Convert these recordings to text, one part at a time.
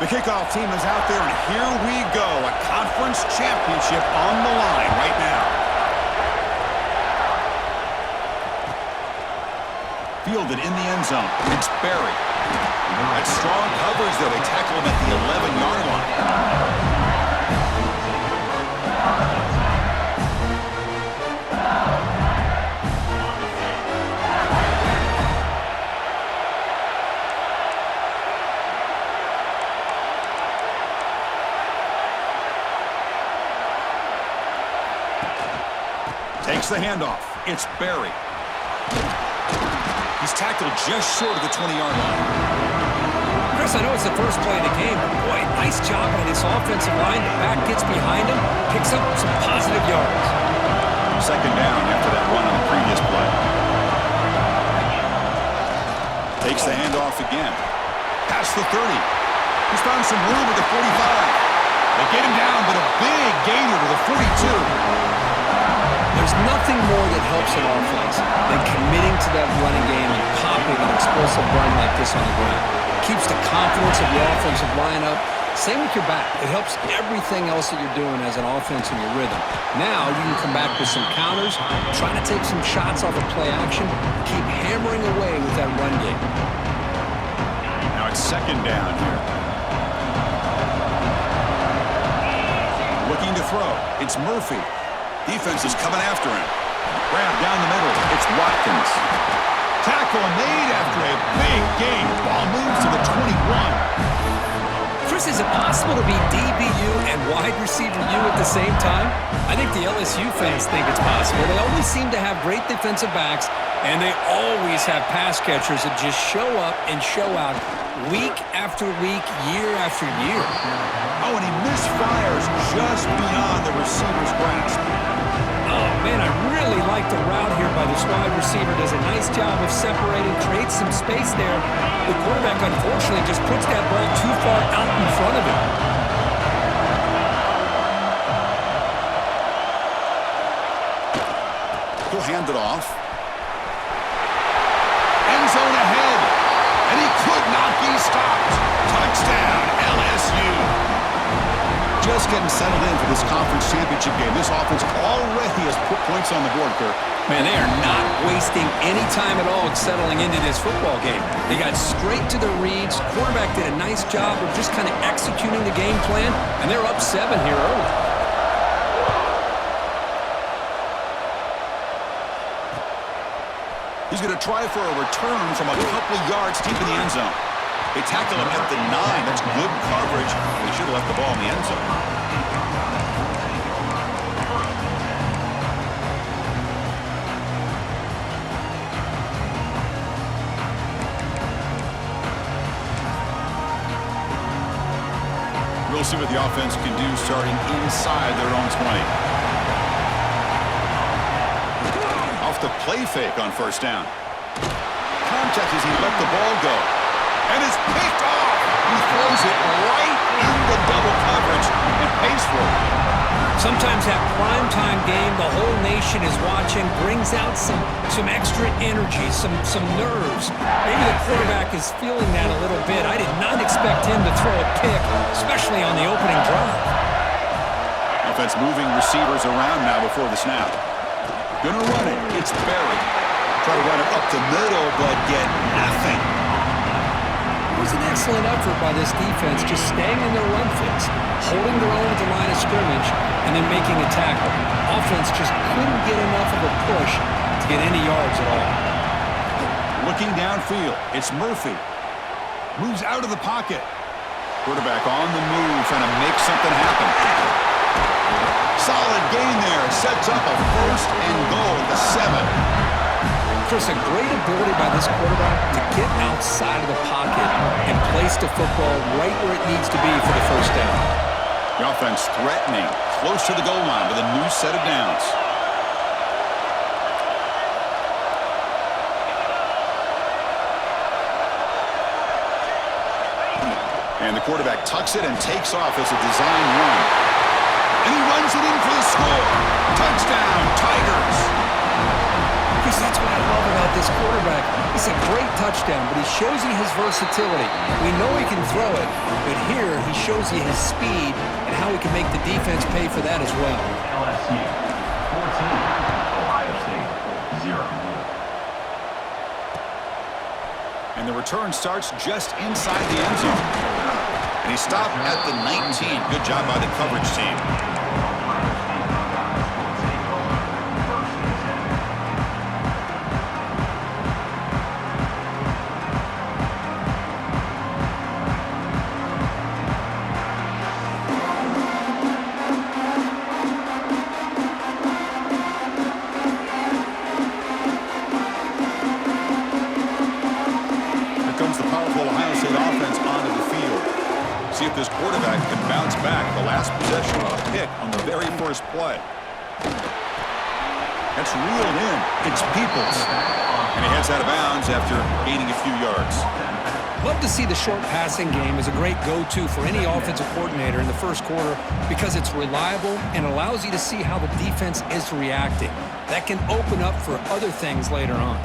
The kickoff team is out there, and here we go. A conference championship on the line right now. Fielded in the end zone. It's Berry. That's strong coverage, though. They tackle him at the 11-yard line. Takes the handoff. It's Berry. He's tackled just short of the 20-yard line. Chris, I know it's the first play of the game, but boy, nice job on this offensive line. The back gets behind him, picks up some positive yards. Second down after that run on the previous play. Takes the handoff again. Past the 30. He's found some room at the 45. They get him down, but a big gainer to the 42. There's nothing more that helps an offense than committing to that running game and popping an explosive run like this on the ground. Keeps the confidence of your offensive line up. Same with your back. It helps everything else that you're doing as an offense in your rhythm. Now you can come back with some counters, try to take some shots off of play action, keep hammering away with that run game. Now it's second down here. Looking to throw. It's Murphy. Defense is coming after him. Grab down the middle. It's Watkins. Tackle made after a big gain. Ball moves to the 21. Chris, is it possible to be DBU and wide receiver U at the same time? I think the LSU fans think it's possible. They always seem to have great defensive backs, and they always have pass catchers that just show up and show out week after week, year after year. Oh, and he misfires just beyond the receiver's grasp. Oh, man, I really like the route here by this wide receiver. Does a nice job of separating, creates some space there. The quarterback, unfortunately, just puts that ball too far out in front of him. He'll hand it off. End zone ahead. And he could not be stopped. Touchdown, LSU. Just getting settled in for this conference championship game. This offense already has put points on the board, Kirk. Man, they are not wasting any time at all settling into this football game. They got straight to their reads. Quarterback did a nice job of just kind of executing the game plan, and they're up 7 here early. He's going to try for a return from a couple yards deep in the end zone. They tackle him at the 9. That's good coverage. They should have left the ball in the end zone. We'll see what the offense can do starting inside their own 20. Off the play fake on first down. Contact as he let the ball go. And it's picked off. He throws it right into double coverage and pays for it. Sometimes that primetime game, the whole nation is watching, brings out some extra energy, some nerves. Maybe the quarterback is feeling that a little bit. I did not expect him to throw a pick, especially on the opening drive. Offense moving receivers around now before the snap. Gonna run it. It's Berry. Try to run it up the middle, but get nothing. It was an excellent effort by this defense, just staying in their run fits, holding their own at the line of scrimmage, and then making a tackle. Offense just couldn't get enough of a push to get any yards at all. Looking downfield, it's Murphy. Moves out of the pocket. Quarterback on the move, trying to make something happen. Solid gain there. Sets up a first and goal at the 7. Chris, a great ability by this quarterback to get outside of the pocket and place the football right where it needs to be for the first down. The offense threatening, close to the goal line with a new set of downs. And the quarterback tucks it and takes off as a design run. And he runs it in for the score. Touchdown, Tigers. Chris, that's what I love about about this quarterback. It's a great touchdown, but he shows you his versatility. We know he can throw it, but here he shows you his speed and how he can make the defense pay for that as well. LSU 14, Ohio State 0. And the return starts just inside the end zone. And he stopped at the 19. Good job by the coverage team. See if this quarterback can bounce back. The last possession, a pick on the very first play. That's reeled in. It's Peoples. And he heads out of bounds after gaining a few yards. Love to see the short passing game as a great go-to for any offensive coordinator in the first quarter because it's reliable and allows you to see how the defense is reacting. That can open up for other things later on.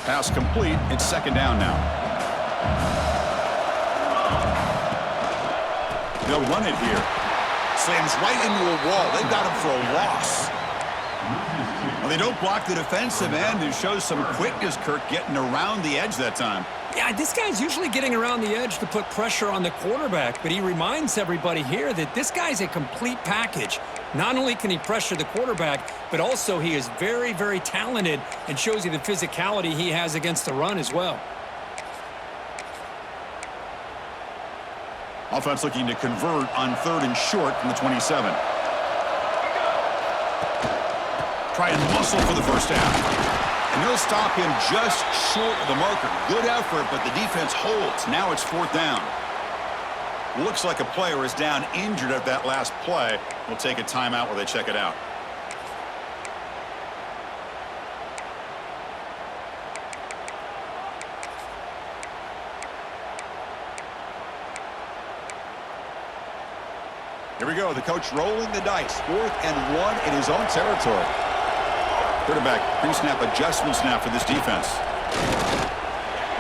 Pass complete. It's second down now. They'll run it here. Slams right into a wall. They've got him for a loss. Well, they don't block the defensive end, who shows some quickness, Kirk, getting around the edge that time. Yeah, this guy's usually getting around the edge to put pressure on the quarterback, but he reminds everybody here that this guy's a complete package. Not only can he pressure the quarterback, but also he is very, very talented and shows you the physicality he has against the run as well. Offense looking to convert on 3rd and short from the 27. Try and muscle for the first down. And they'll stop him just short of the marker. Good effort, but the defense holds. Now it's 4th down. Looks like a player is down injured at that last play. We'll take a timeout while they check it out. Here we go. The coach rolling the dice. 4th and 1 in his own territory. Quarterback pre-snap adjustments now for this defense.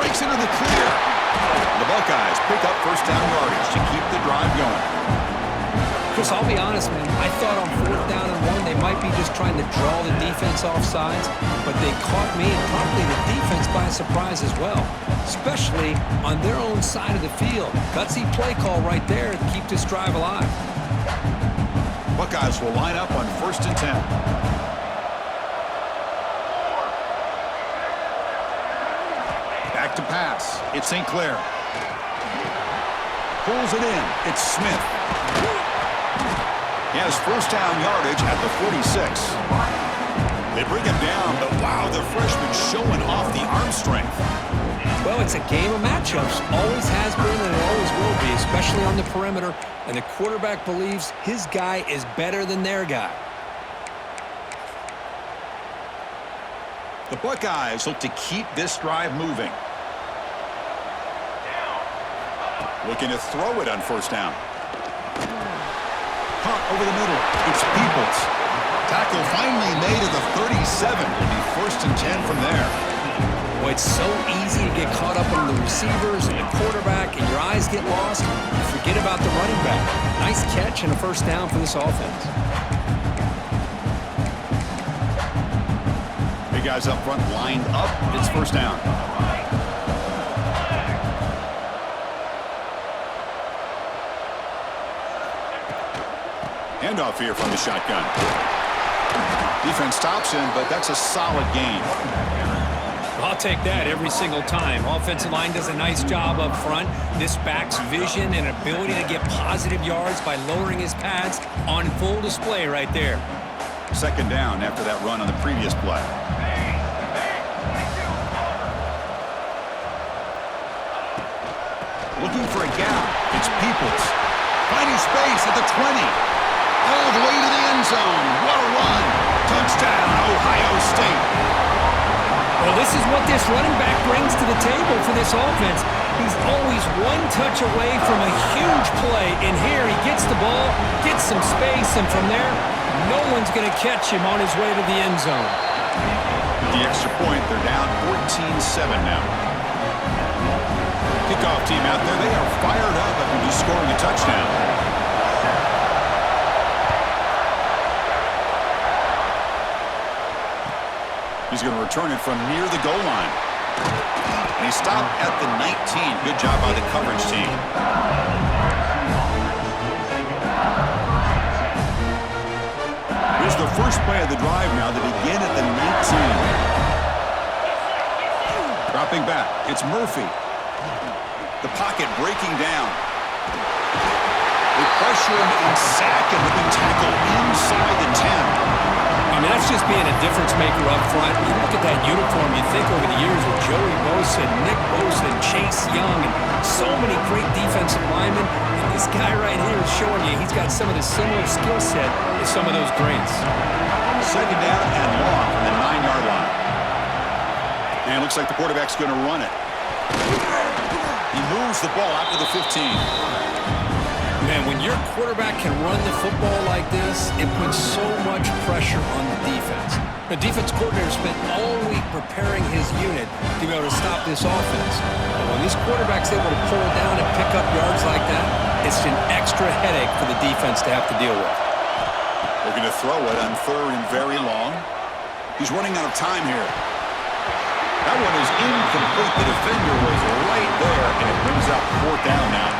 Breaks into the clear. The Buckeyes pick up first down yardage to keep the drive going. Chris, I'll be honest, man. I thought on 4th down and 1 they might be just trying to draw the defense off sides, but they caught me and probably the defense by surprise as well, especially on their own side of the field. Gutsy play call right there to keep this drive alive. Buckeyes will line up on 1st and 10. Back to pass. It's St. Clair. Pulls it in. It's Smith. He has first down yardage at the 46. They bring him down, but wow, the freshman showing off the arm strength. Well, it's a game of matchups. Always has been and it always will be, especially on the perimeter. And the quarterback believes his guy is better than their guy. The Buckeyes look to keep this drive moving. Looking to throw it on first down. Caught over the middle. It's Peoples. Tackle finally made at the 37. It'll be 1st and 10 from there. Boy, it's so easy to get caught up on the receivers and the quarterback, and your eyes get lost. You forget about the running back. Nice catch and a first down for this offense. Big guys up front lined up. It's first down. Handoff here from the shotgun. Defense stops him, but that's a solid gain. I'll take that every single time. Offensive line does a nice job up front. This back's vision and ability to get positive yards by lowering his pads on full display right there. Second down after that run on the previous play. Looking for a gap. It's Peoples. Finding space at the 20. All the way to the end zone. What a run. Touchdown, Ohio State. Well, this is what this running back brings to the table for this offense. He's always one touch away from a huge play. And here he gets the ball, gets some space, and from there, no one's going to catch him on his way to the end zone. The extra point, they're down 14-7 now. Kickoff team out there, they are fired up after just scoring a touchdown. He's going to return it from near the goal line. And he stopped at the 19. Good job by the coverage team. Here's the first play of the drive now. They begin at the 19. Dropping back, it's Murphy. The pocket breaking down. They pressure him and sack him with the tackle inside the 10. I mean, that's just being a difference maker up front. You look at that uniform, you think over the years with Joey Bosa, Nick Bosa, and Chase Young, and so many great defensive linemen. And this guy right here is showing you he's got some of the similar skill set as some of those greats. Second down and long from the 9-yard line. And it looks like the quarterback's going to run it. He moves the ball out to the 15. Man, when your quarterback can run the football like this, it puts so much pressure on the defense. The defense coordinator spent all week preparing his unit to be able to stop this offense. But when this quarterback's able to pull down and pick up yards like that, it's an extra headache for the defense to have to deal with. They're going to throw it on third and very long. He's running out of time here. That one is incomplete. The defender was right there, and it brings up fourth down now.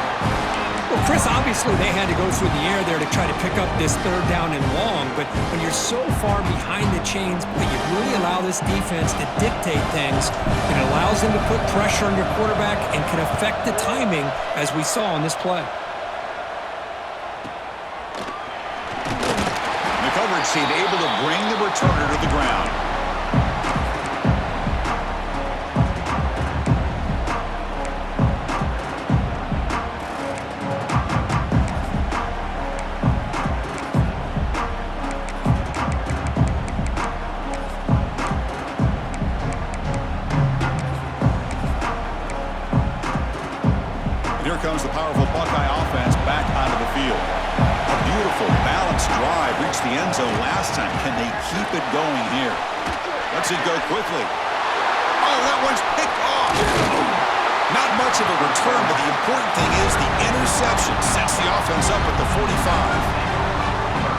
Well, Chris, obviously they had to go through the air there to try to pick up this third down and long, but when you're so far behind the chains, but you really allow this defense to dictate things, it allows them to put pressure on your quarterback and can affect the timing, as we saw on this play. The coverage team able to bring the returner to the ground. Comes the powerful Buckeye offense back onto the field. A beautiful, balanced drive reached the end zone last time. Can they keep it going here? Lets it go quickly. Oh, that one's picked off. Not much of a return, but the important thing is the interception sets the offense up at the 45.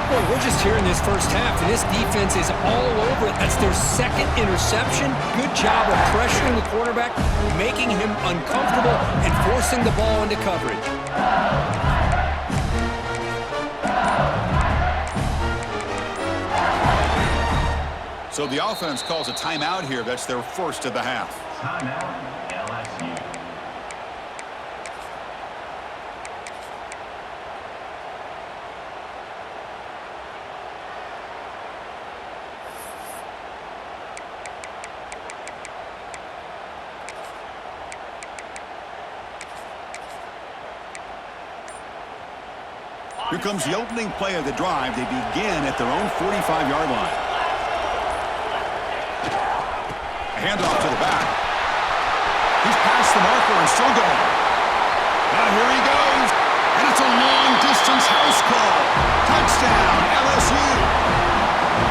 Boy, we're just here in this first half, and this defense is all over it. That's their second interception. Good job of pressuring the quarterback, making him uncomfortable, and forcing the ball into coverage. So the offense calls a timeout here. That's their first of the half. Timeout, LSU. Here comes the opening play of the drive. They begin at their own 45-yard line. A handoff to the back. He's past the marker and still going. Now here he goes. And it's a long-distance house call. Touchdown, LSU.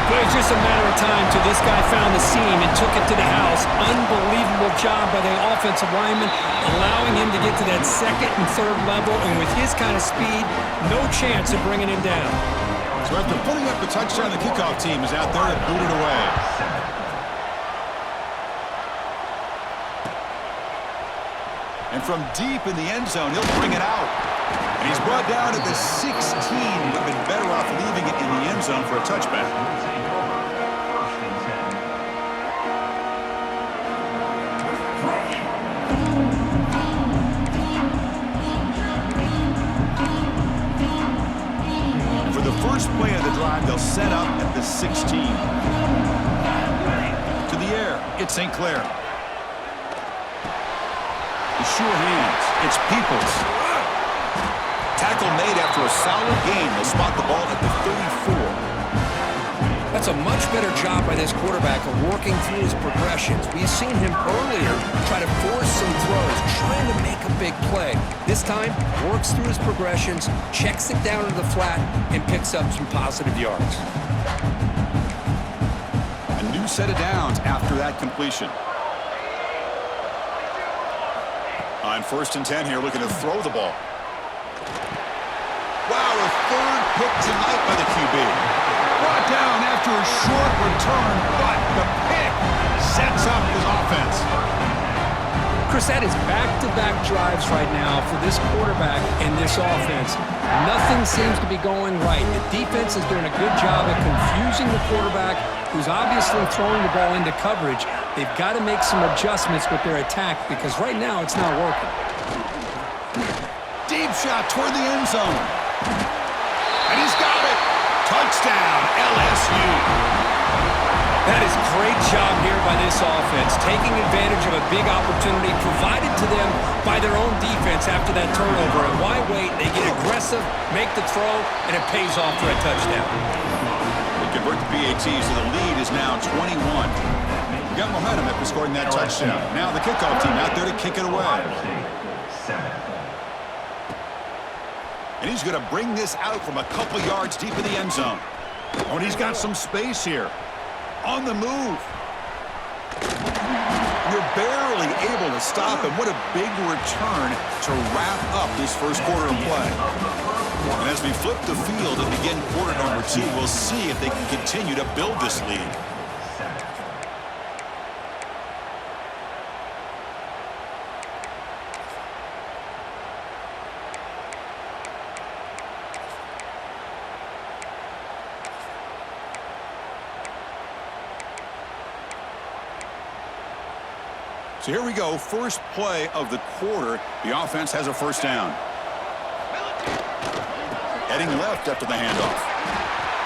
But it's just a matter of time till this guy found the seam and took it to the house. Unbelievable job by the offensive lineman, allowing him to get to that second and third level. And with his kind of speed, no chance of bringing him down. So after putting up the touchdown, the kickoff team is out there to boot it away. And from deep in the end zone, he'll bring it out. And he's brought down at the 16. Would have been better off leaving it in the end zone for a touchback. And for the first play of the drive, they'll set up at the 16. To the air, it's St. Clair. The sure hands, it's Peoples. Tackle made after a solid game. They'll spot the ball at the 34. That's It's a much better job by this quarterback of working through his progressions. We've seen him earlier try to force some throws, trying to make a big play. This time, works through his progressions, checks it down to the flat, and picks up some positive yards. A new set of downs after that completion. On 1st and 10 here, looking to throw the ball. Wow, a third pick tonight by the QB. Brought down after a short return, but the pick sets up his offense. Chris, that is back-to-back drives right now for this quarterback and this offense. Nothing seems to be going right. The defense is doing a good job of confusing the quarterback, who's obviously throwing the ball into coverage. They've got to make some adjustments with their attack because right now it's not working. Deep shot toward the end zone. And he's got it. Touchdown, LSU. That is great job here by this offense, taking advantage of a big opportunity provided to them by their own defense after that turnover. And why wait? They get aggressive, make the throw, and it pays off for a touchdown. They convert the PATs, so the lead is now 21. We got momentum after scoring that touchdown. Now the kickoff team out there to kick it away. And he's going to bring this out from a couple yards deep in the end zone. Oh, and he's got some space here. On the move. You're barely able to stop him. What a big return to wrap up this first quarter of play. And as we flip the field and begin quarter number 2, we'll see if they can continue to build this lead. So here we go, first play of the quarter. The offense has a first down. Heading left after the handoff.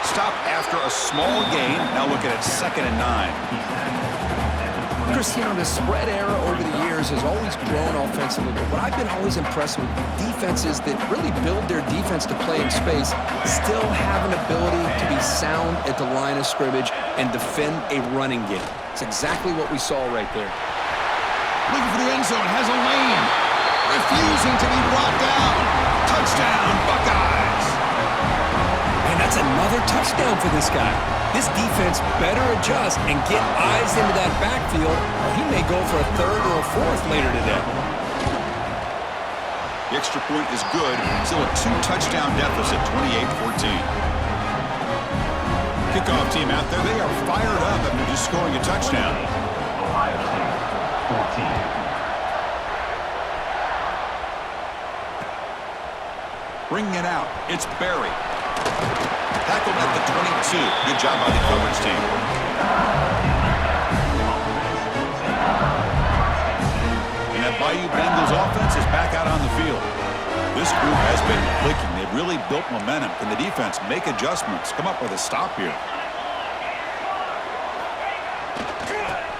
Stop after a small gain. Now looking at 2nd and 9. Cristiano, the spread era over the years has always grown offensively, but what I've been always impressed with defenses that really build their defense to play in space still have an ability to be sound at the line of scrimmage and defend a running game. It's exactly what we saw right there. Looking for the end zone, has a lane. Refusing to be brought down. Touchdown, Buckeyes. And that's another touchdown for this guy. This defense better adjust and get eyes into that backfield, or he may go for a 3rd or a 4th later today. The extra point is good. Still a 2-touchdown deficit, 28-14. Kickoff team out there. They are fired up after just scoring a touchdown. Ohio State, 14. Bringing it out. It's Barry. Tackled at the 22. Good job by the coverage team. And that Bayou Bengals offense is back out on the field. This group has been clicking. They've really built momentum. Can the defense make adjustments? Come up with a stop here.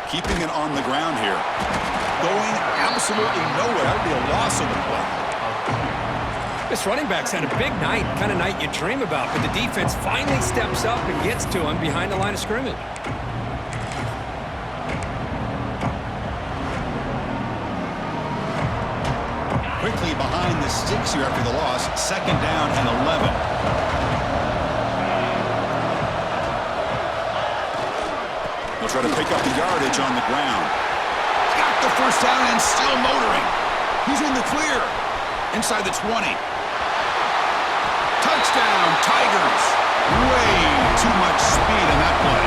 Keeping it on the ground here. Going absolutely nowhere. That would be a loss of the play. This running back's had a big night, kind of night you dream about, but the defense finally steps up and gets to him behind the line of scrimmage. Quickly behind the sticks here after the loss. 2nd down and 11. They'll try to pick up the yardage on the ground. Got the first down and still motoring. He's in the clear. Inside the 20. Touchdown, Tigers. Way too much speed in that play.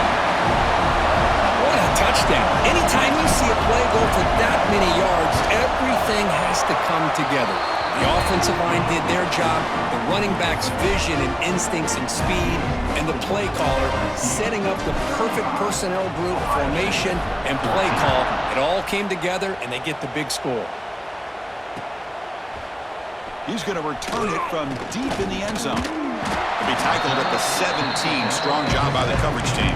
What a touchdown. Anytime you see a play go for that many yards, everything has to come together. The offensive line did their job, the running back's vision and instincts and speed, and the play caller setting up the perfect personnel group, formation, and play call. It all came together, and they get the big score. He's going to return it from deep in the end zone. He'll be tackled at the 17. Strong job by the coverage team.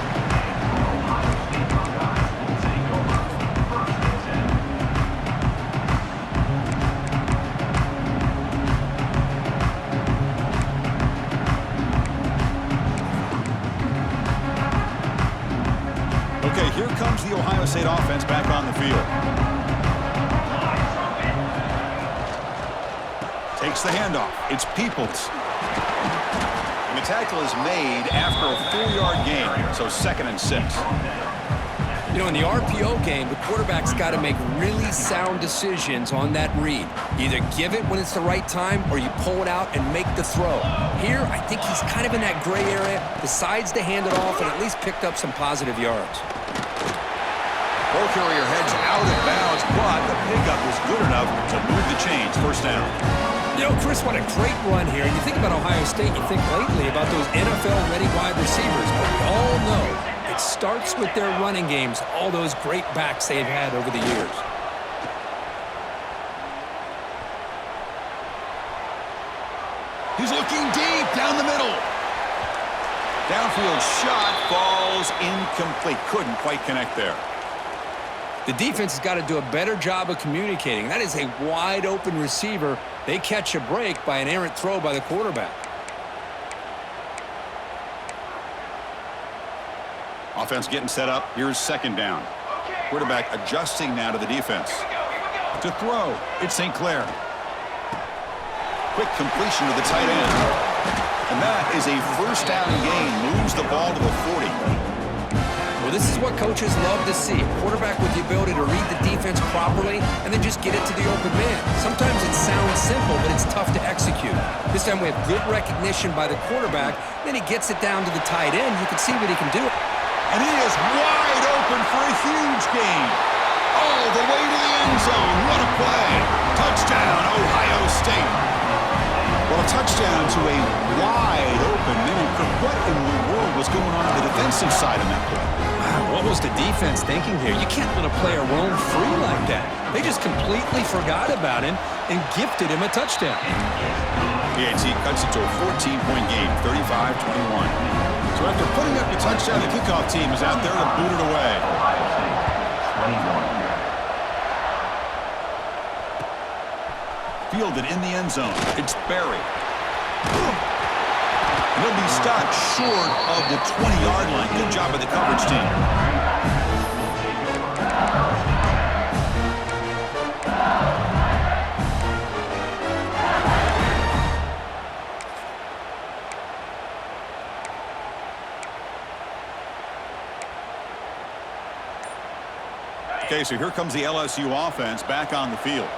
State offense back on the field. Takes the handoff. It's Peoples. And the tackle is made after a 4-yard gain, so 2nd and 6. You know, in the RPO game, the quarterback's got to make really sound decisions on that read. You either give it when it's the right time or you pull it out and make the throw. Here, I think he's kind of in that gray area, decides to hand it off and at least picked up some positive yards. Ball carrier heads out of bounds, but the pickup was good enough to move the chains. 1st down. You know, Chris, what a great run here. And you think about Ohio State, you think lately about those NFL-ready wide receivers, but we all know it starts with their running games, all those great backs they've had over the years. He's looking deep down the middle. Downfield shot falls incomplete. Couldn't quite connect there. The defense has got to do a better job of communicating. That is a wide-open receiver. They catch a break by an errant throw by the quarterback. Offense getting set up. Here's 2nd down. Quarterback adjusting now to the defense. To throw, it's St. Clair. Quick completion to the tight end. And that is a 1st down gain. Moves the ball to the 40. Well, this is what coaches love to see. A quarterback with the ability to read the defense properly and then just get it to the open man. Sometimes it sounds simple, but it's tough to execute. This time we have good recognition by the quarterback. Then he gets it down to the tight end. You can see what he can do. And he is wide open for a huge gain. All the way to the end zone. What a play. Touchdown, Ohio State. Well, a touchdown to a wide open man. What in the world was going on the defensive side of that play? Wow, what was the defense thinking here? You can't let a player roam free like that. They just completely forgot about him and gifted him a touchdown. PAT cuts it to a 14-point game, 35-21. So after putting up the touchdown, the kickoff team is out there to boot it away. Ohio State, 21. Fielded in the end zone. It's Barry. And he'll be stopped short of the 20-yard line. Good job by the coverage team. Okay, so here comes the LSU offense back on the field.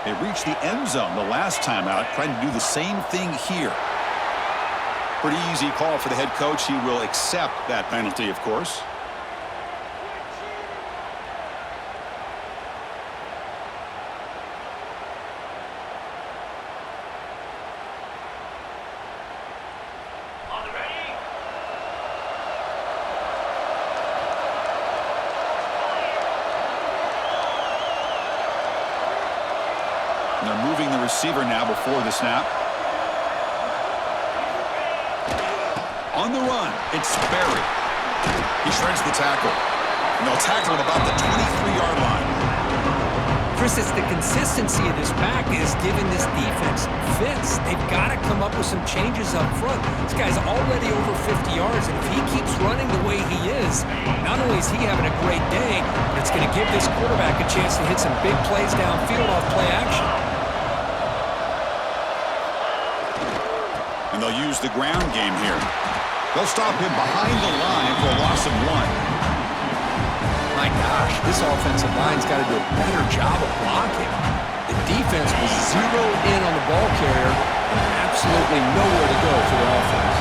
They reached the end zone the last time out, trying to do the same thing here. Pretty easy call for the head coach. He will accept that penalty, of course. And they're moving the receiver now before the snap. On the run, it's Barry. He shreds the tackle. And they'll tackle him about the 23-yard line. Chris, it's the consistency of this back is giving this defense fits. They've got to come up with some changes up front. This guy's already over 50 yards, and if he keeps running the way he is, not only is he having a great day, but it's going to give this quarterback a chance to hit some big plays downfield off play action. And they'll use the ground game here. They'll stop him behind the line for a loss of 1. My gosh, this offensive line's got to do a better job of blocking. The defense was zeroed in on the ball carrier and absolutely nowhere to go for the offense.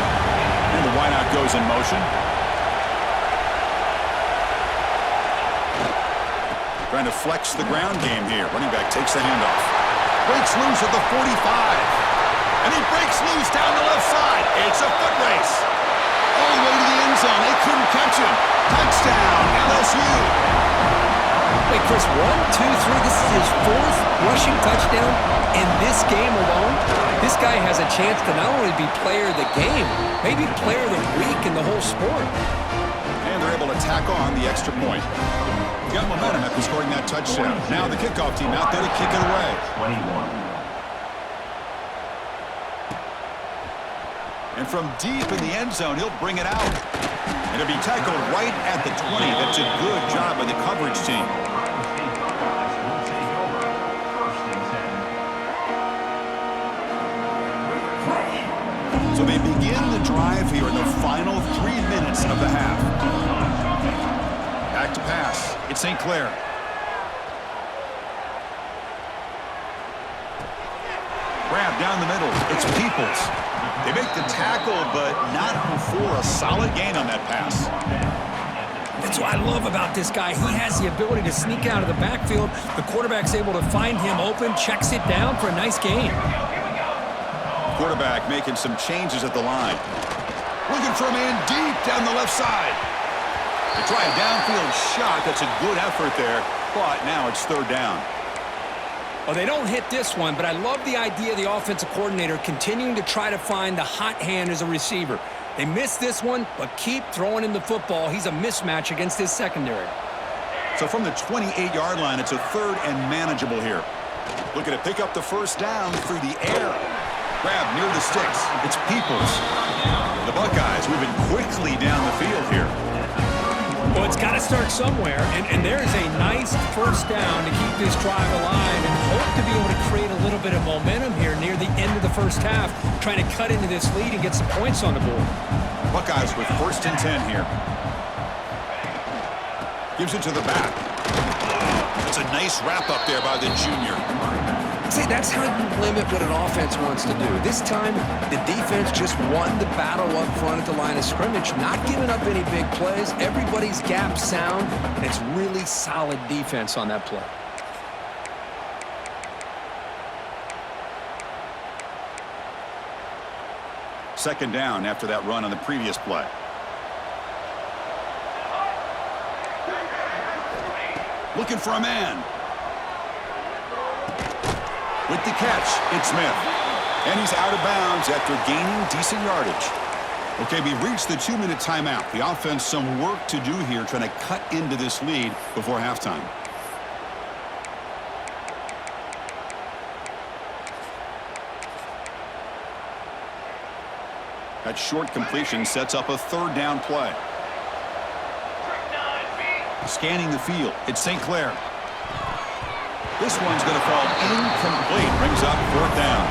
And the wideout goes in motion. Trying to flex the ground game here. Running back takes the handoff. Breaks loose at the 45. And he breaks loose down the left side. It's a foot race. All the way to the end zone. They couldn't catch him. Touchdown, LSU. Wait, Chris, 1, 2, 3. This is his 4th rushing touchdown in this game alone. This guy has a chance to not only be player of the game, maybe player of the week in the whole sport. And they're able to tack on the extra point. Got momentum after scoring that touchdown. Now the kickoff team out there to kick it away. 21. And from deep in the end zone, he'll bring it out. And to be tackled right at the 20. That's a good job by the coverage team. So they begin the drive here in the final 3 minutes of the half. Back to pass. It's St. Clair. Grab down the middle. It's Peoples. They make the tackle, but not before a solid gain on that pass. That's what I love about this guy. He has the ability to sneak out of the backfield. The quarterback's able to find him open, checks it down for a nice gain. Quarterback making some changes at the line. Looking for a man deep down the left side. They try a downfield shot. That's a good effort there, but now it's third down. Well, they don't hit this one, but I love the idea of the offensive coordinator continuing to try to find the hot hand as a receiver. They missed this one, but keep throwing him the football. He's a mismatch against his secondary. So from the 28-yard line, it's a third and manageable here. Looking to pick up the first down through the air. Grab near the sticks. It's Peoples. The Buckeyes moving quickly down the field here. Well, it's got to start somewhere, and there's a nice first down to keep this drive alive and hope to be able to create a little bit of momentum here near the end of the first half, trying to cut into this lead and get some points on the board. Buckeyes with 1st and 10 here. Gives it to the back. It's a nice wrap up there by the junior. See, that's how you limit what an offense wants to do. This time, the defense just won the battle up front at the line of scrimmage, not giving up any big plays. Everybody's gap sound, and it's really solid defense on that play. Second down after that run on the previous play. Looking for a man. With the catch, it's Smith. And he's out of bounds after gaining decent yardage. Okay, we've reached the 2-minute timeout. The offense some work to do here trying to cut into this lead before halftime. That short completion sets up a third down play. Scanning the field, it's St. Clair. This one's going to fall incomplete. Brings up 4th down.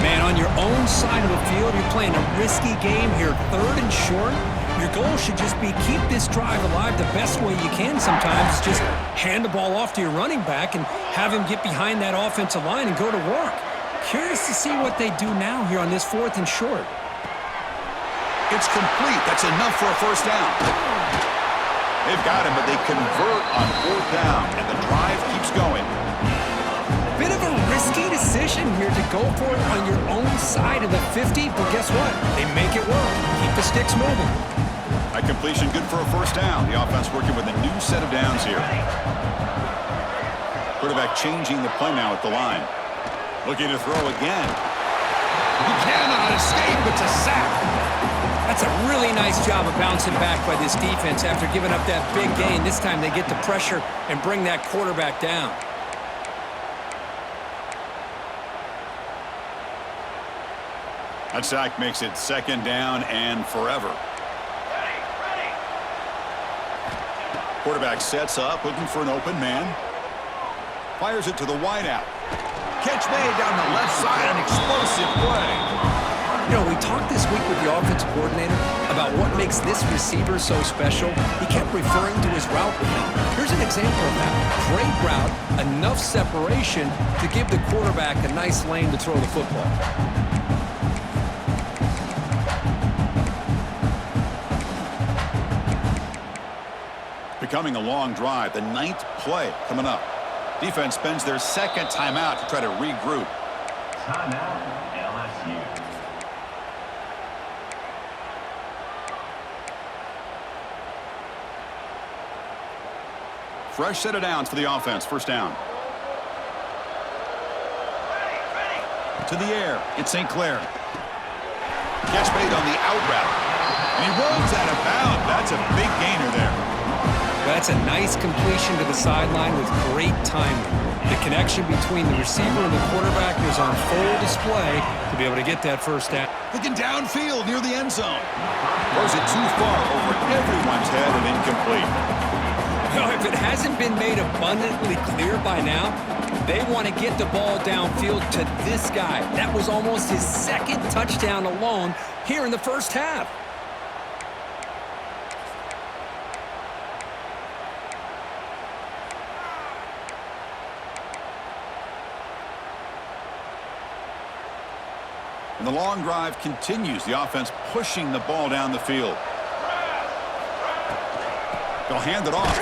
Man, on your own side of the field, you're playing a risky game here. 3rd and short. Your goal should just be keep this drive alive the best way you can sometimes. Just hand the ball off to your running back and have him get behind that offensive line and go to work. Curious to see what they do now here on this 4th and short. It's complete. That's enough for a first down. They've got him, but they convert on 4th down, and the drive keeps going. Bit of a risky decision here to go for it on your own side of the 50, but guess what? They make it work. Keep the sticks moving. A completion good for a first down. The offense working with a new set of downs here. Quarterback changing the play now at the line. Looking to throw again. He cannot escape. It's a sack. That's a really nice job of bouncing back by this defense after giving up that big gain. This time they get the pressure and bring that quarterback down. That sack makes it 2nd down and forever. Quarterback sets up, looking for an open man. Fires it to the wideout. Catch made down the left side, an explosive play. You know, we talked this week with the offensive coordinator about what makes this receiver so special. He kept referring to his route running. Here's an example of that. Great route, enough separation to give the quarterback a nice lane to throw the football. Becoming a long drive, the 9th play coming up. Defense spends their 2nd timeout to try to regroup. Timeout, LSU. Fresh set of downs for the offense. First down. To the air. It's St. Clair. Catch made on the out route. And he rolls out of bounds. That's a big gainer there. That's a nice completion to the sideline with great timing. The connection between the receiver and the quarterback was on full display to be able to get that first down. Looking downfield near the end zone. Throws it too far over everyone's head and incomplete. Well, if it hasn't been made abundantly clear by now, they want to get the ball downfield to this guy. That was almost his second touchdown alone here in the first half. And the long drive continues. The offense pushing the ball down the field. They'll hand it off.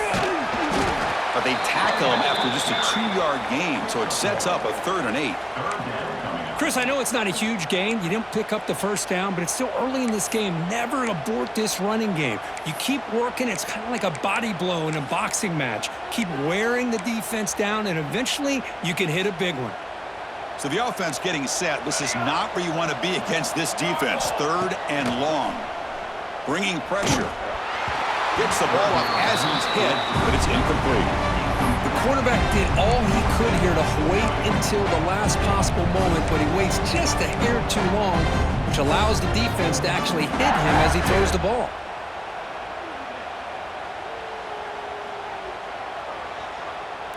But they tackle him after just a 2-yard gain, so it sets up a 3rd and 8. Chris, I know it's not a huge gain. You didn't pick up the first down, but it's still early in this game. Never abort this running game. You keep working. It's kind of like a body blow in a boxing match. Keep wearing the defense down, and eventually you can hit a big one. So the offense getting set. This is not where you want to be against this defense. 3rd and long. Bringing pressure. Gets the ball up as he's hit, but it's incomplete. The quarterback did all he could here to wait until the last possible moment, but he waits just a hair too long, which allows the defense to actually hit him as he throws the ball.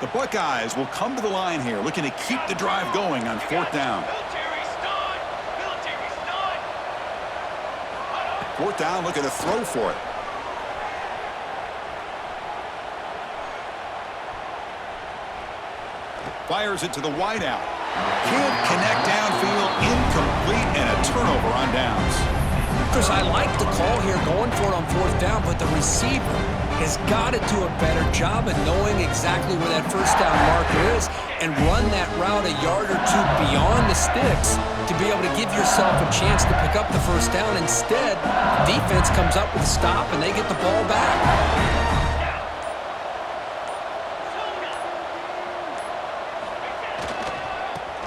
The Buckeyes will come to the line here, looking to keep the drive going on 4th down. 4th down, looking to throw for it. Fires it to the wideout. Can't connect downfield, incomplete, and a turnover on downs. Chris, I like the call here going for it on 4th down, but the receiver has got to do a better job of knowing exactly where that first down marker is and run that route a yard or two beyond the sticks to be able to give yourself a chance to pick up the first down. Instead, the defense comes up with a stop and they get the ball back.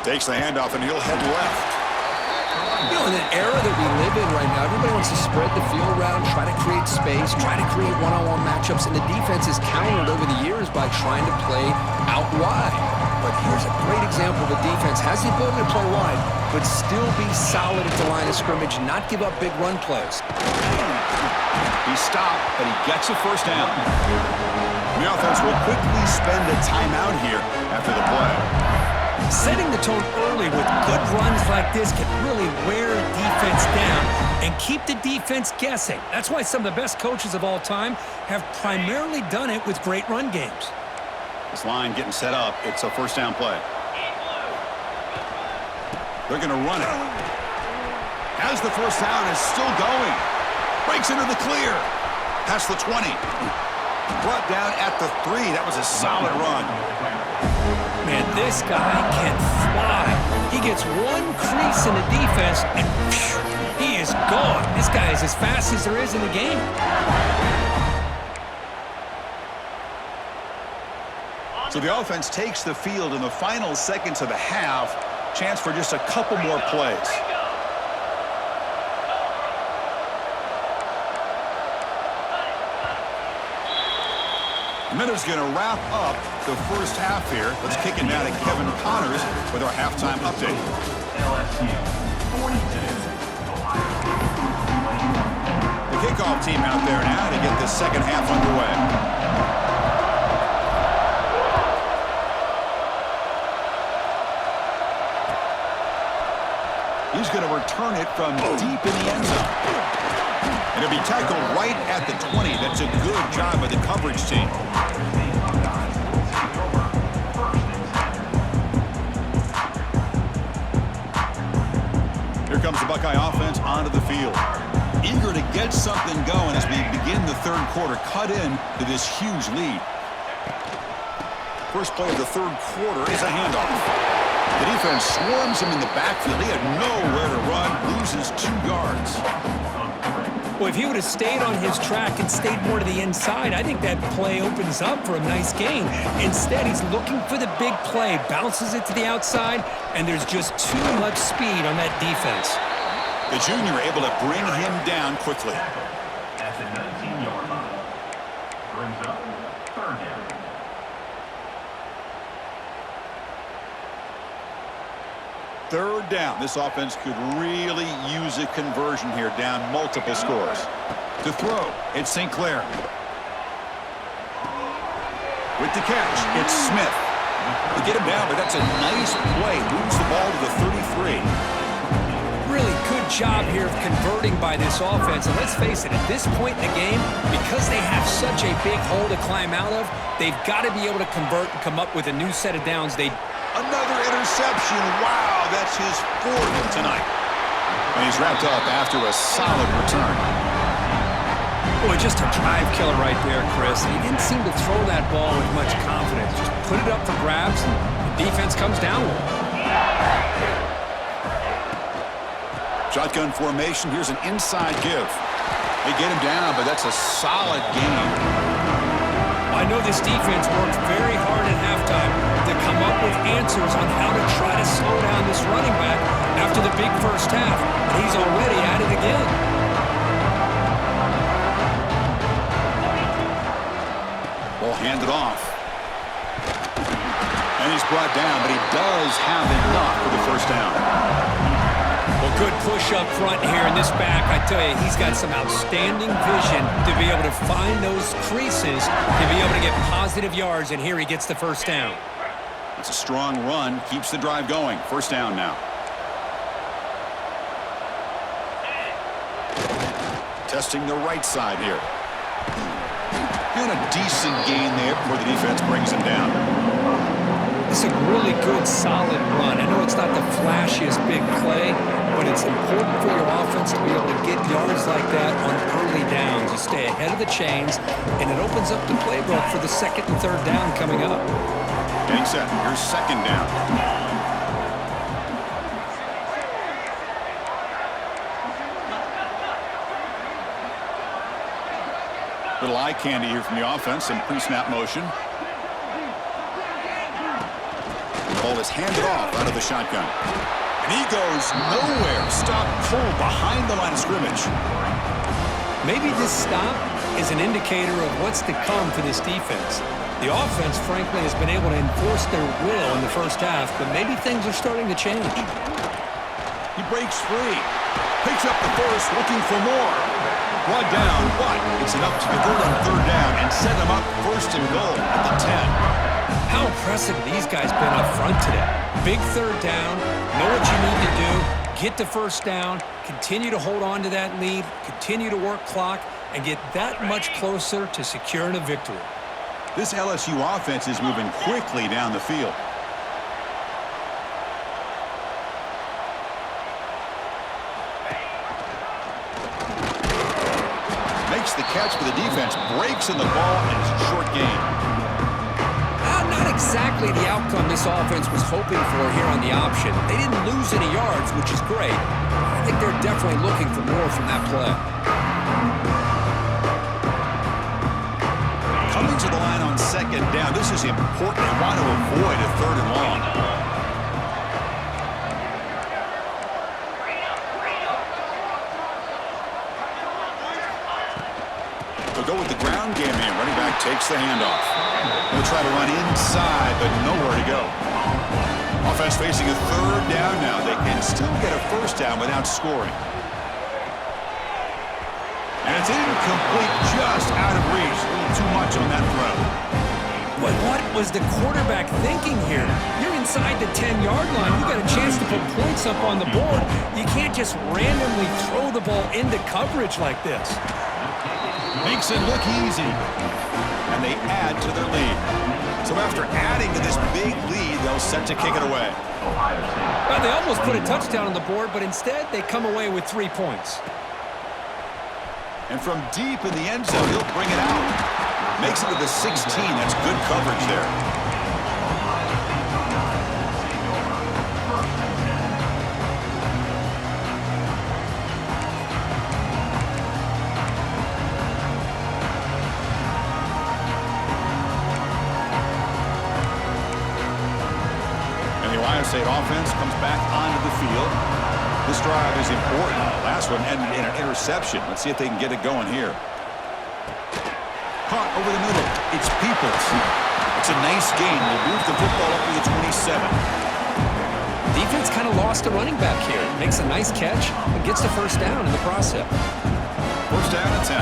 Takes the handoff and he'll head left. You know, in an era that we live in right now, everybody wants to spread the field around, try to create space, try to create one-on-one matchups, and the defense is countered over the years by trying to play out wide. But here's a great example of a defense has the ability to play wide, but still be solid at the line of scrimmage, not give up big run plays. He stopped, but he gets a first down. The offense will quickly spend a timeout here after the play. Setting the tone early with good runs like this can really wear a defense down and keep the defense guessing. That's why some of the best coaches of all time have primarily done it with great run games. This line getting set up. It's a first down play. They're going to run it. As the first down is still going. Breaks into the clear. Past the 20. Brought down at the 3. That was a solid run. Man, this guy can fly. He gets one crease in the defense, and phew, he is gone. This guy is as fast as there is in the game. So the offense takes the field in the final seconds of the half. Chance for just a couple more plays. Minutes going to wrap up the first half here. Let's kick it now to Kevin Connors with our halftime update. The kickoff team out there now to get this second half underway. He's going to return it from deep in the end zone. And it'll be tackled right at the 20. That's a good job by the coverage team. Here comes the Buckeye offense onto the field. Eager to get something going as we begin the third quarter. Cut in to this huge lead. First play of the third quarter is a handoff. The defense swarms him in the backfield. He had nowhere to run, loses 2 yards. Well, if he would have stayed on his track and stayed more to the inside, I think that play opens up for a nice gain. Instead, he's looking for the big play, bounces it to the outside, and there's just too much speed on that defense. The junior able to bring him down quickly. At the 19-yard line. Brings up 3rd down. Third down. This offense could really use a conversion here, down multiple scores. To throw, it's St. Clair. With the catch, it's Smith. They get him down, but that's a nice play. Moves the ball to the 33. Really good job here of converting by this offense. And let's face it, at this point in the game, because they have such a big hole to climb out of, they've got to be able to convert and come up with a new set of downs. Another interception. Wow, that's his fourth tonight. And he's wrapped up after a solid return. Boy, just a drive killer right there, Chris. And he didn't seem to throw that ball with much confidence. Just put it up for grabs, and the defense comes down with it. Shotgun formation. Here's an inside give. They get him down, but that's a solid game. I know this defense worked very hard at halftime to come up with answers on how to try to slow down this running back after the big first half. And he's already at it again. Ball handed off. And he's brought down, but he does have enough for the first down. Well, good push up front here in this back. I tell you, he's got some outstanding vision to be able to find those creases, to be able to get positive yards, and here he gets the first down. It's a strong run, keeps the drive going. First down now. Testing the right side here. And a decent gain there before the defense brings him down. It's a really good, solid run. I know it's not the flashiest big play, but it's important for your offense to be able to get yards like that on early downs. You stay ahead of the chains, and it opens up the playbook for the second and third down coming up. Getting set. Here's second down. Little eye candy here from the offense. Some pre-snap motion. The ball is handed off out of the shotgun. And he goes nowhere. Stop cold behind the line of scrimmage. Maybe this stop is an indicator of what's to come for this defense. The offense, frankly, has been able to enforce their will in the first half, but maybe things are starting to change. He breaks free. Picks up the first, looking for more. Brought down, but it's enough to convert on third down and set him up first and goal at the 10. How impressive these guys been up front today. Big third down, know what you need to do, get the first down, continue to hold on to that lead, continue to work clock, and get that much closer to securing a victory. This LSU offense is moving quickly down the field. Makes the catch for the defense, breaks in the ball, and it's a short game. Not exactly the outcome this offense was hoping for here on the option. They didn't lose any yards, which is great. I think they're definitely looking for more from that play. Coming to the line on second down. This is important. They want to avoid a third and long. They'll go with the ground game here. Running back takes the handoff. They'll try to run inside, but nowhere to go. Offense facing a third down now. They can still get a first down without scoring. And it's incomplete, just out of reach. A little too much on that throw. But what was the quarterback thinking here? You're inside the 10-yard line. You got a chance to put points up on the board. You can't just randomly throw the ball into coverage like this. Makes it look easy. And they add to their lead. So after adding to this big lead, they'll set to kick it away. Well, they almost put a touchdown on the board, but instead they come away with 3 points. And from deep in the end zone, he'll bring it out. Makes it to the 16. That's good coverage there. State offense comes back onto the field. This drive is important. Last one ended in an interception. Let's see if they can get it going here. Caught over the middle. It's Peoples. It's a nice gain. We'll move the football up to the 27. defense kind of lost a running back here. Makes a nice catch and gets the first down in the process. First down and 10.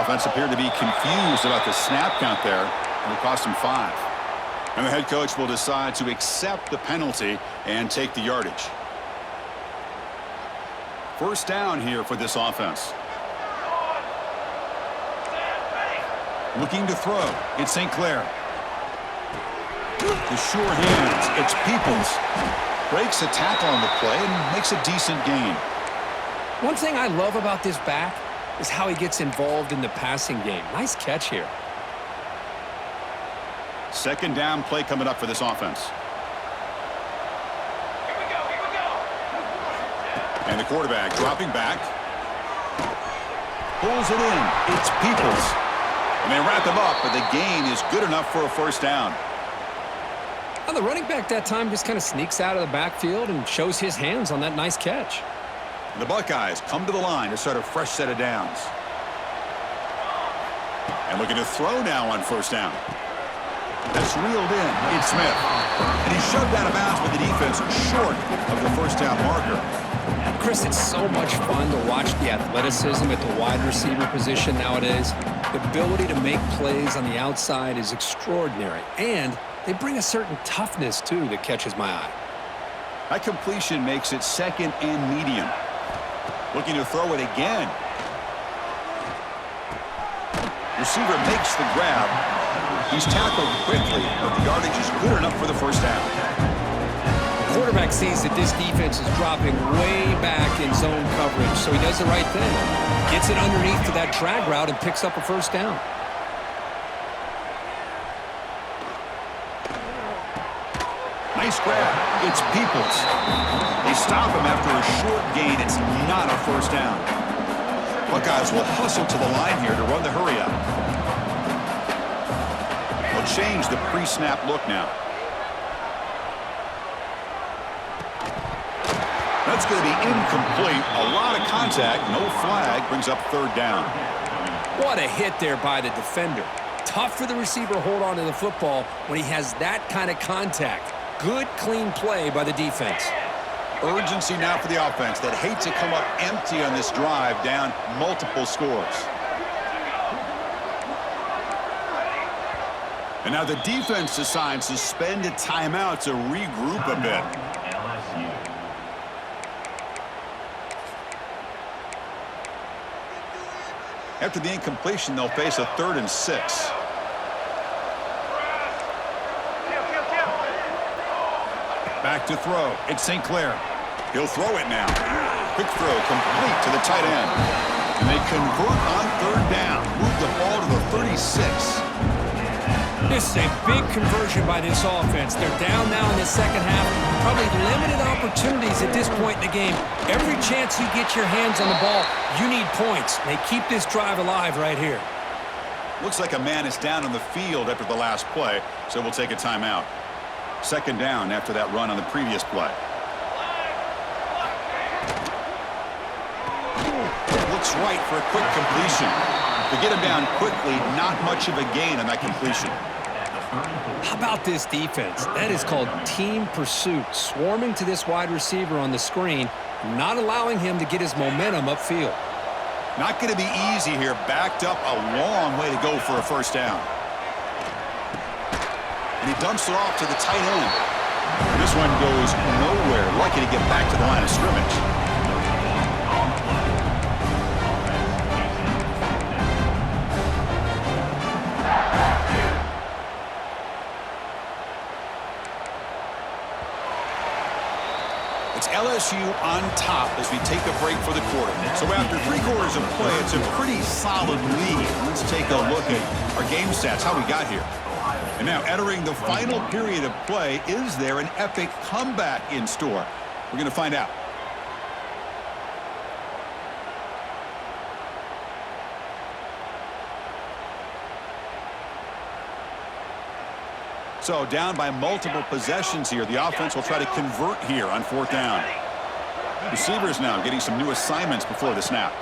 Offense appeared to be confused about the snap count there. It cost him 5. And the head coach will decide to accept the penalty and take the yardage. First down here for this offense. Looking to throw. It's St. Clair. The sure hands. It's Peoples. Breaks a tackle on the play and makes a decent gain. One thing I love about this back is how he gets involved in the passing game. Nice catch here. Second down play coming up for this offense. Here we go. And the quarterback dropping back. Pulls it in. It's Peoples. And they wrap him up, but the gain is good enough for a first down. And the running back that time just kind of sneaks out of the backfield and shows his hands on that nice catch. The Buckeyes come to the line to start a fresh set of downs. And looking to throw now on first down. That's reeled in. It's Smith. And he's shoved out of bounds with the defense short of the first down marker. Chris, it's so much fun to watch the athleticism at the wide receiver position nowadays. The ability to make plays on the outside is extraordinary. And they bring a certain toughness, too, that catches my eye. That completion makes it second and medium. Looking to throw it again. Receiver makes the grab. He's tackled quickly, but the yardage is good enough for the first down. The quarterback sees that this defense is dropping way back in zone coverage, so he does the right thing. Gets it underneath to that drag route and picks up a first down. Nice grab. It's Peoples. They stop him after a short gain. It's not a first down. Buckeyes will hustle to the line here to run the hurry up. They'll change the pre-snap look now. That's going to be incomplete. A lot of contact. No flag. Brings up third down. What a hit there by the defender. Tough for the receiver to hold on to the football when he has that kind of contact. Good, clean play by the defense. Urgency now for the offense that hate to come up empty on this drive, down multiple scores. And now the defense decides to spend a timeout to regroup a bit. LSU. After the incompletion, they'll face a 3rd and 6. Back to throw. It's St. Clair. He'll throw it now. Quick throw complete to the tight end. And they convert on third down. Move the ball to the 36. This is a big conversion by this offense. They're down now in the second half. Probably limited opportunities at this point in the game. Every chance you get your hands on the ball, you need points. They keep this drive alive right here. Looks like a man is down on the field after the last play, so we'll take a timeout. Second down after that run on the previous play. Looks right for a quick completion. To get him down quickly, not much of a gain on that completion. How about this defense? That is called team pursuit. Swarming to this wide receiver on the screen, not allowing him to get his momentum upfield. Not going to be easy here. Backed up a long way to go for a first down. And he dumps it off to the tight end. This one goes nowhere. Lucky to get back to the line of scrimmage. It's LSU on top as we take a break for the quarter. So after 3 quarters of play, it's a pretty solid lead. Let's take a look at our game stats, how we got here. And now entering the final period of play, is there an epic comeback in store? We're going to find out. So down by multiple possessions here. The offense will try to convert here on 4th down. Receivers now getting some new assignments before the snap.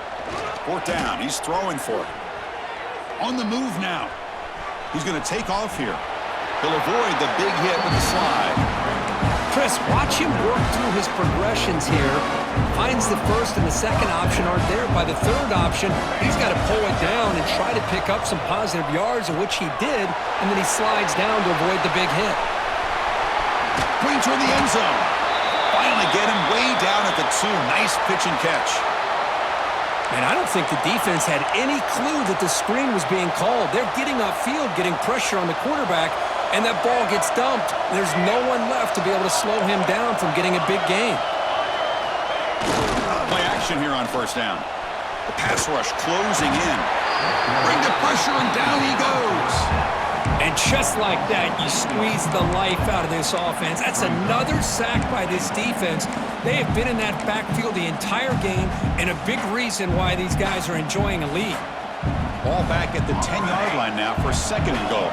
4th down. He's throwing for it. On the move now. He's going to take off here. He'll avoid the big hit with the slide. Chris, watch him work through his progressions here. Finds the first and the second option aren't there. By the third option, he's got to pull it down and try to pick up some positive yards, of which he did, and then he slides down to avoid the big hit. Brings her in the end zone. Finally get him way down at the 2. Nice pitch and catch. And I don't think the defense had any clue that the screen was being called. They're getting upfield, getting pressure on the quarterback, and that ball gets dumped. There's no one left to be able to slow him down from getting a big gain. Play action here on first down. The pass rush closing in. Bring the pressure, and down he goes. And just like that, you squeeze the life out of this offense. That's another sack by this defense. They have been in that backfield the entire game, and a big reason why these guys are enjoying a lead. Ball back at the 10-yard line now for 2nd and goal.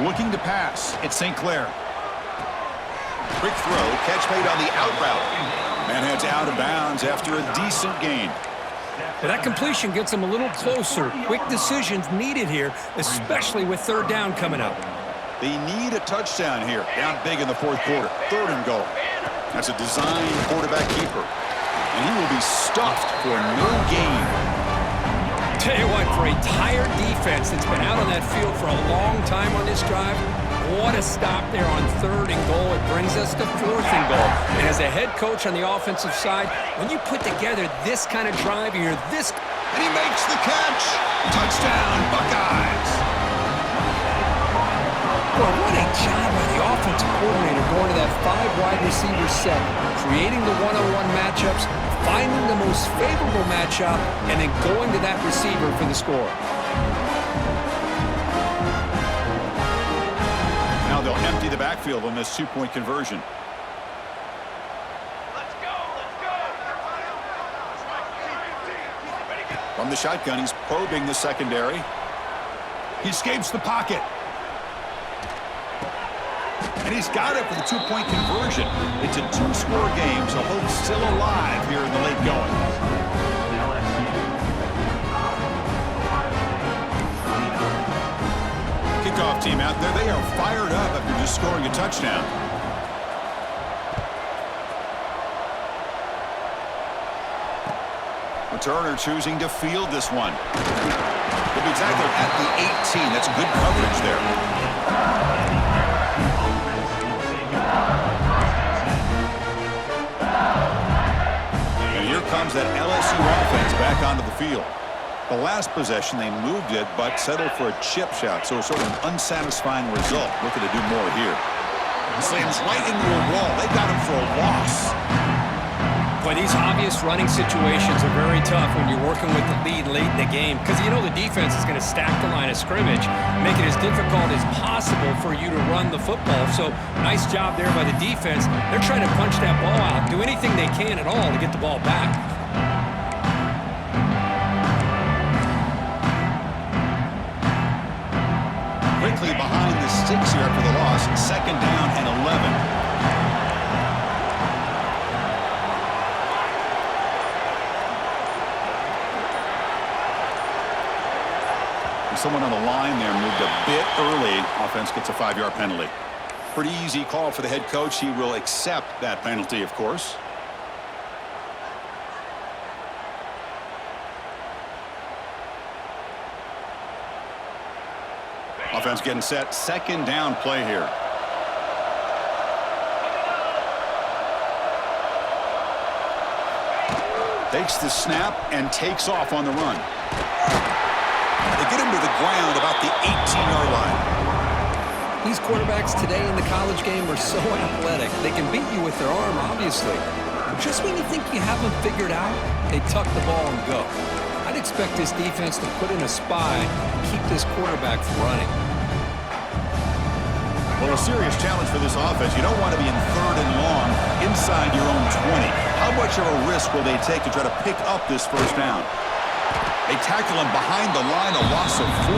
Looking to pass. It's St. Clair. Quick throw. Catch made on the out route. Man heads out of bounds after a decent gain. But that completion gets them a little closer. Quick decisions needed here, especially with 3rd down coming up. They need a touchdown here. Down big in the 4th quarter. 3rd and goal. That's a designed quarterback keeper. And he will be stuffed for no gain. Tell you what, for a tired defense that's been out on that field for a long time on this drive, what a stop there on 3rd and goal. It brings us to 4th and goal. And as a head coach on the offensive side, when you put together this kind of drive, you're this... And he makes the catch. Touchdown, Buckeyes. Well, what a job by the offensive coordinator going to that 5-wide receiver set, creating the one-on-one matchups, finding the most favorable matchup, and then going to that receiver for the score. Now they'll empty the backfield on this 2-point conversion. From the shotgun, he's probing the secondary. He escapes the pocket. And he's got it for the 2-point conversion. It's a 2-score game, so hope's still alive here in the late going. Kickoff team out there. They are fired up after just scoring a touchdown. Returner choosing to field this one. He'll be tackled at the 18. That's good coverage there. Comes that LSU offense back onto the field. The last possession, they moved it, but settled for a chip shot, so sort of an unsatisfying result. Looking to do more here. Slams right into a wall. They got him for a loss. Boy, these obvious running situations are very tough when you're working with the lead late in the game, because you know the defense is going to stack the line of scrimmage, make it as difficult as possible for you to run the football. So nice job there by the defense. They're trying to punch that ball out, do anything they can at all to get the ball back. Quickly behind the sticks here after the loss. 2nd down and 11. Someone on the line there moved a bit early. Offense gets a 5-yard penalty. Pretty easy call for the head coach. He will accept that penalty, of course. Offense getting set. 2nd down play here. Takes the snap and takes off on the run. They get him to the ground about the 18-yard line. These quarterbacks today in the college game are so athletic. They can beat you with their arm, obviously. Just when you think you have them figured out, they tuck the ball and go. I'd expect this defense to put in a spy and keep this quarterback from running. Well, a serious challenge for this offense. You don't want to be in 3rd and long inside your own 20. How much of a risk will they take to try to pick up this 1st down? They tackle him behind the line, a loss of 4.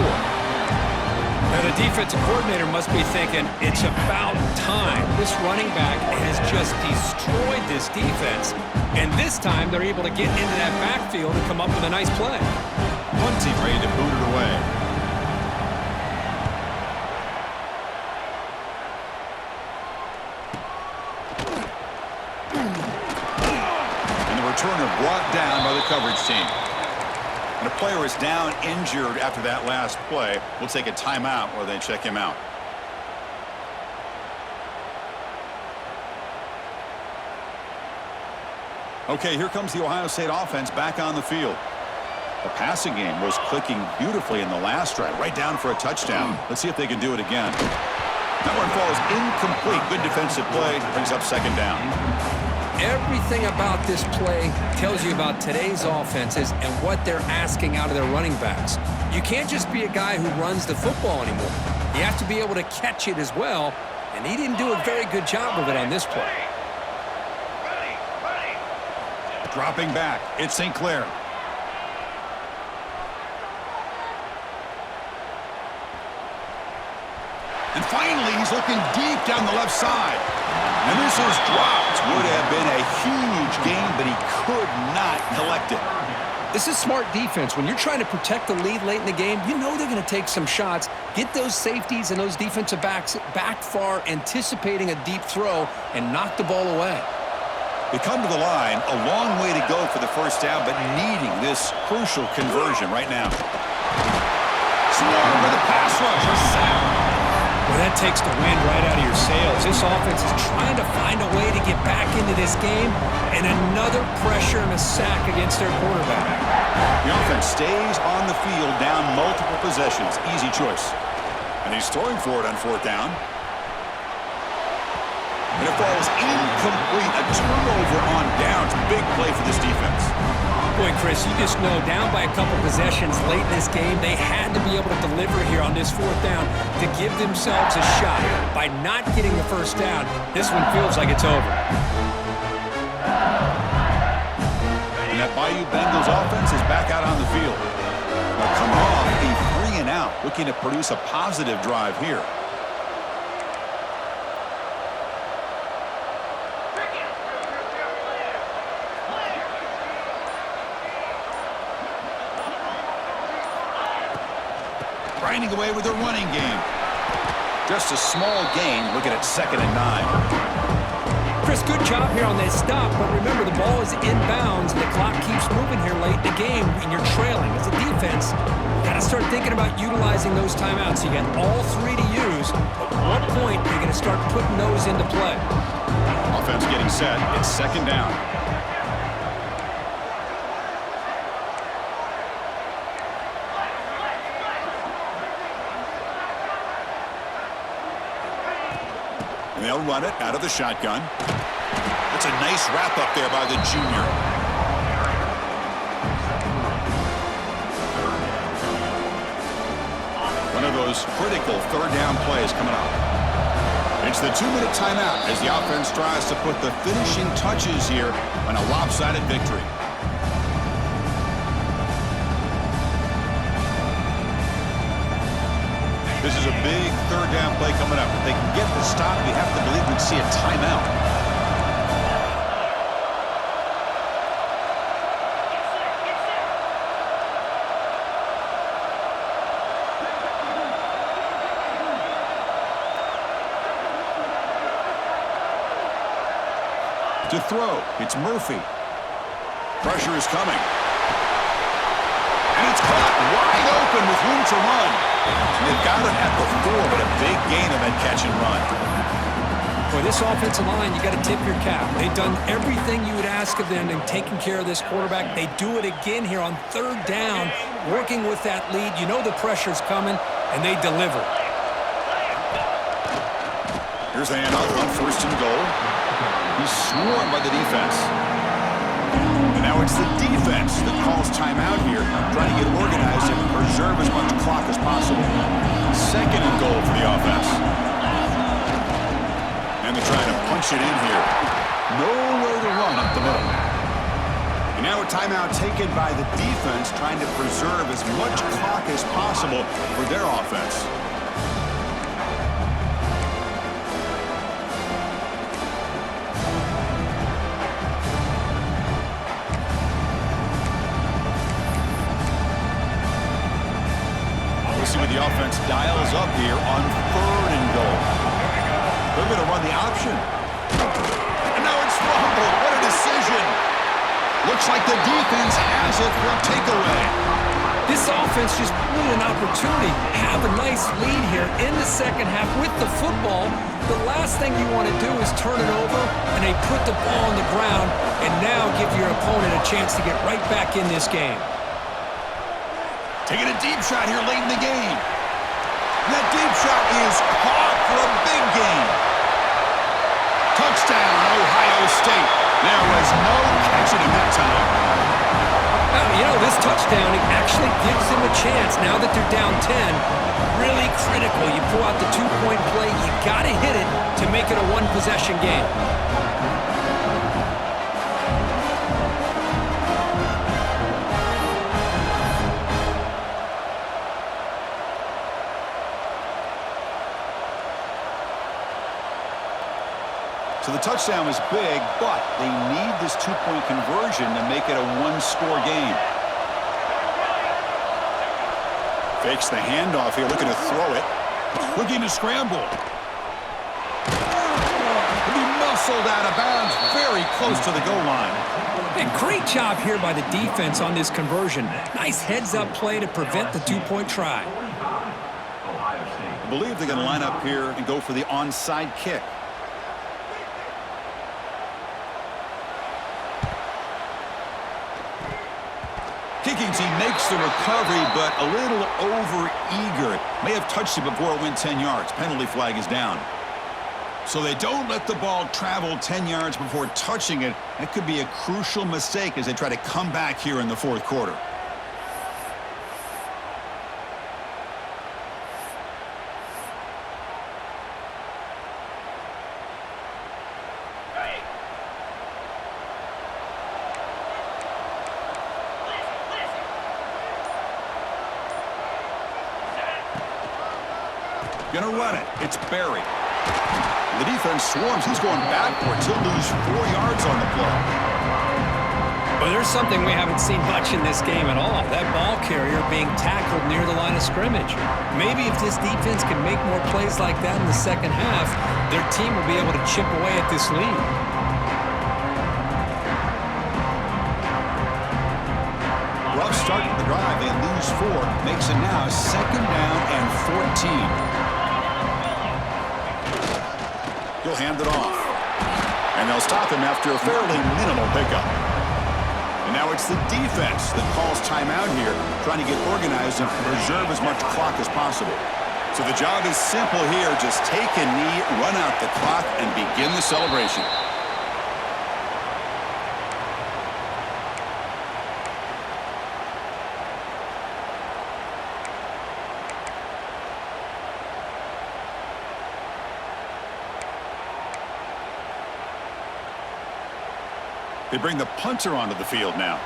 Now, the defensive coordinator must be thinking, it's about time. This running back has just destroyed this defense. And this time, they're able to get into that backfield and come up with a nice play. punt team ready to boot it away. And the returner brought down by the coverage team. And a player is down injured after that last play. We'll take a timeout while they check him out. Okay, here comes the Ohio State offense back on the field. The passing game was clicking beautifully in the last drive, right down for a touchdown. Let's see if they can do it again. That one falls incomplete. Good defensive play. Brings up second down. Everything about this play tells you about today's offenses and what they're asking out of their running backs. You can't just be a guy who runs the football anymore. You have to be able to catch it as well, and he didn't do a very good job of it on this play. Dropping back, it's St. Clair. And finally, he's looking deep down the left side. And this is dropped. Would have been a huge gain, but he could not collect it. This is smart defense. When you're trying to protect the lead late in the game, you know they're going to take some shots, get those safeties and those defensive backs back far, anticipating a deep throw, and knock the ball away. They come to the line, a long way to go for the first down, but needing this crucial conversion right now. Swarm with a pass rush, a sack. Well, that takes the wind right out of your sails. This offense is trying to find a way to get back into this game, and another pressure and a sack against their quarterback. The offense stays on the field, down multiple possessions. Easy choice. And he's throwing for it on fourth down. And it falls incomplete. A turnover on downs. Big play for this defense. Boy, Chris, you just know down by a couple possessions late in this game, they had to be able to deliver here on this fourth down to give themselves a shot. By not getting the first down, this one feels like it's over. And that Bayou Bengals offense is back out on the field. Well, coming off a 3-and-out, looking to produce a positive drive here. Grinding away with a running game. Just a small gain. Looking at 2nd and 9. Chris, good job here on that stop, but remember the ball is inbounds and the clock keeps moving here late in the game and you're trailing. As a defense, you got to start thinking about utilizing those timeouts. You got all 3 to use, but at what point are you going to start putting those into play? Offense getting set. It's 2nd down. And they'll run it out of the shotgun. It's a nice wrap up there by the junior. One of those critical 3rd down plays coming up. It's the 2-minute timeout as the offense tries to put the finishing touches here on a lopsided victory. This is a big 3rd down play coming up. If they can get the stop, you have to believe we'd see a timeout. To throw, it's Murphy. Pressure is coming. And it's caught wide open with room to run. And they've got it at the 4, but a big gain on that catch and run. Boy, this offensive line, you got to tip your cap. They've done everything you would ask of them in taking care of this quarterback. They do it again here on 3rd down, working with that lead. You know the pressure's coming, and they deliver. Here's the handoff on 1st and goal. He's swarmed by the defense. And now it's the defense that calls timeout here, trying to get organized and preserve as much clock as possible. 2nd and goal for the offense. And they're trying to punch it in here. Nowhere to run up the middle. And now a timeout taken by the defense, trying to preserve as much clock as possible for their offense. piles up here on 3rd and goal. They're going to run the option. And now it's fumbled. What a decision. Looks like the defense has it for a takeaway. This offense just blew an opportunity. Have a nice lead here in the second half with the football. The last thing you want to do is turn it over, and they put the ball on the ground and now give your opponent a chance to get right back in this game. Taking a deep shot here late in the game. And that deep shot is caught for a big gain. Touchdown, Ohio State. There was no catching him that time. Well, you know, this touchdown, it actually gives them a chance now that they're down 10. Really critical. You pull out the two-point play. You got to hit it to make it a one-possession game. So the touchdown was big, but they need this two-point conversion to make it a one-score game. Fakes the handoff here, looking to throw it. Looking to scramble. He'll be muscled out of bounds, very close to the goal line. And great job here by the defense on this conversion. Nice heads-up play to prevent the two-point try. Ohio State. I believe they're going to line up here and go for the onside kick. Kicking team makes the recovery, but a little over-eager. May have touched it before it went 10 yards. Penalty flag is down. So they don't let the ball travel 10 yards before touching it. That could be a crucial mistake as they try to come back here in the fourth quarter. Gonna run it. It's Barry. The defense swarms. He's going backwards. He'll lose 4 yards on the play. But there's something we haven't seen much in this game at all. That ball carrier being tackled near the line of scrimmage. Maybe if this defense can make more plays like that in the second half, their team will be able to chip away at this lead. Rough start to the drive. They lose 4. Makes it now 2nd down and 14. He'll hand it off. And they'll stop him after a fairly minimal pickup. And now it's the defense that calls timeout here, trying to get organized and preserve as much clock as possible. So the job is simple here. Just take a knee, run out the clock, and begin the celebration. They bring the punter onto the field now.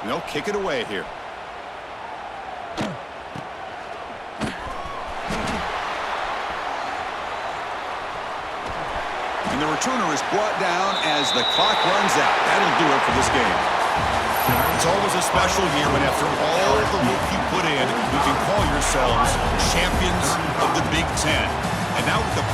They'll kick it away here. The returner is brought down as the clock runs out. That'll do it for this game. It's always a special year when after all of the work you put in, you can call yourselves champions of the Big Ten. And now with the